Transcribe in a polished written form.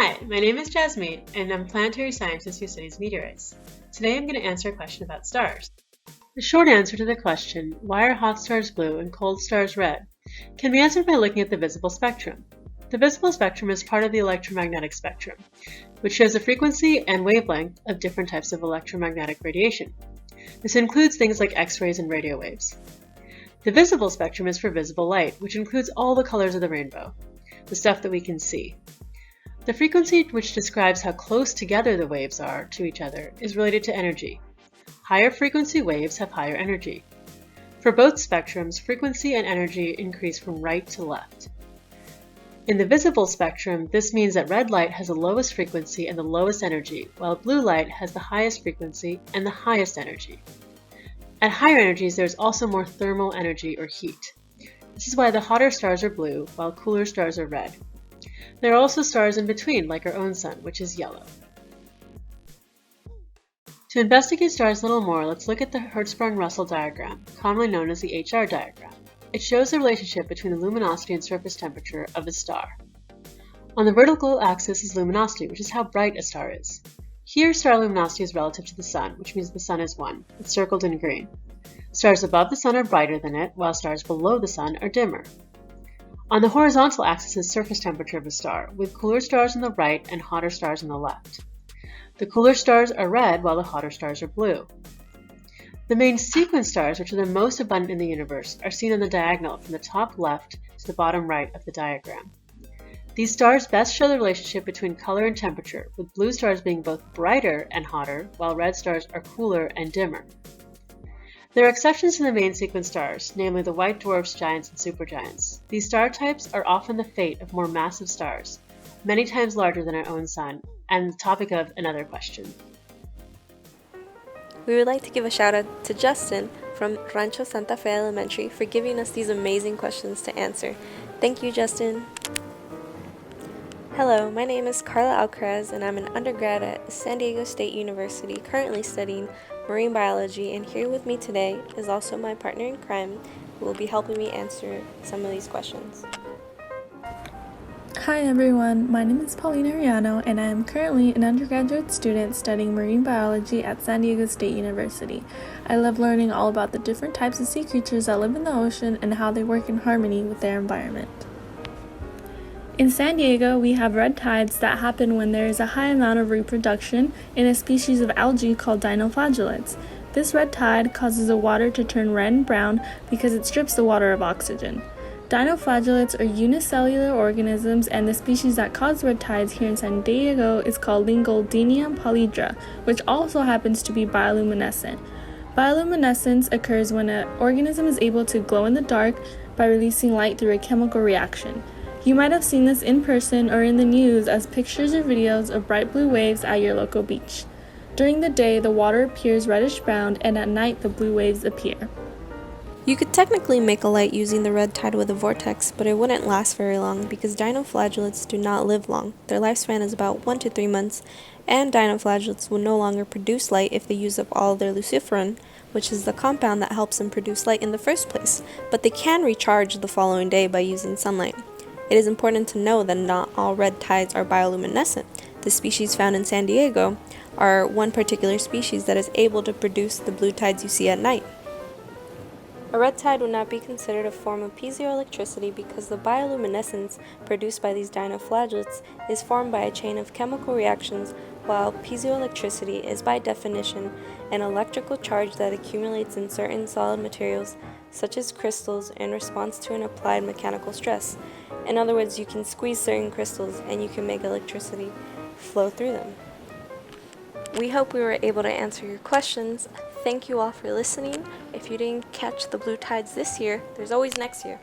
Hi, my name is Jasmeet, and I'm a planetary scientist who studies meteorites. Today I'm going to answer a question about stars. The short answer to the question, why are hot stars blue and cold stars red, can be answered by looking at the visible spectrum. The visible spectrum is part of the electromagnetic spectrum, which shows the frequency and wavelength of different types of electromagnetic radiation. This includes things like X-rays and radio waves. The visible spectrum is for visible light, which includes all the colors of the rainbow, the stuff that we can see. The frequency, which describes how close together the waves are to each other, is related to energy. Higher frequency waves have higher energy. For both spectrums, frequency and energy increase from right to left. In the visible spectrum, this means that red light has the lowest frequency and the lowest energy, while blue light has the highest frequency and the highest energy. At higher energies, there is also more thermal energy or heat. This is why the hotter stars are blue, while cooler stars are red. There are also stars in between, like our own sun, which is yellow. To investigate stars a little more, let's look at the Hertzsprung-Russell diagram, commonly known as the HR diagram. It shows the relationship between the luminosity and surface temperature of a star. On the vertical axis is luminosity, which is how bright a star is. Here, star luminosity is relative to the sun, which means the sun is 1. It's circled in green. Stars above the sun are brighter than it, while stars below the sun are dimmer. On the horizontal axis is surface temperature of a star, with cooler stars on the right and hotter stars on the left. The cooler stars are red, while the hotter stars are blue. The main sequence stars, which are the most abundant in the universe, are seen on the diagonal from the top left to the bottom right of the diagram. These stars best show the relationship between color and temperature, with blue stars being both brighter and hotter, while red stars are cooler and dimmer. There are exceptions to the main sequence stars, namely the white dwarfs, giants, and supergiants. These star types are often the fate of more massive stars, many times larger than our own sun, and the topic of another question. We would like to give a shout out to Justin from Rancho Santa Fe Elementary for giving us these amazing questions to answer. Thank you, Justin. Hello, my name is Karla Alcaraz, and I'm an undergrad at San Diego State University, currently studying marine biology, and here with me today is also my partner in crime, who will be helping me answer some of these questions. Hi everyone, my name is Paulina Ariano, and I am currently an undergraduate student studying marine biology at San Diego State University. I love learning all about the different types of sea creatures that live in the ocean and how they work in harmony with their environment. In San Diego, we have red tides that happen when there is a high amount of reproduction in a species of algae called dinoflagellates. This red tide causes the water to turn red and brown because it strips the water of oxygen. Dinoflagellates are unicellular organisms, and the species that cause red tides here in San Diego is called Lingoldinium polyhedra, which also happens to be bioluminescent. Bioluminescence occurs when an organism is able to glow in the dark by releasing light through a chemical reaction. You might have seen this in person or in the news as pictures or videos of bright blue waves at your local beach. During the day, the water appears reddish-brown, and at night, the blue waves appear. You could technically make a light using the red tide with a vortex, but it wouldn't last very long because dinoflagellates do not live long. Their lifespan is about 1 to 3 months, and dinoflagellates will no longer produce light if they use up all their luciferin, which is the compound that helps them produce light in the first place, but they can recharge the following day by using sunlight. It is important to know that not all red tides are bioluminescent. The species found in San Diego are one particular species that is able to produce the blue tides you see at night. A red tide would not be considered a form of piezoelectricity because the bioluminescence produced by these dinoflagellates is formed by a chain of chemical reactions, while piezoelectricity is by definition an electrical charge that accumulates in certain solid materials, such as crystals, in response to an applied mechanical stress. In other words, you can squeeze certain crystals and you can make electricity flow through them. We hope we were able to answer your questions. Thank you all for listening. If you didn't catch the blue tides this year, there's always next year.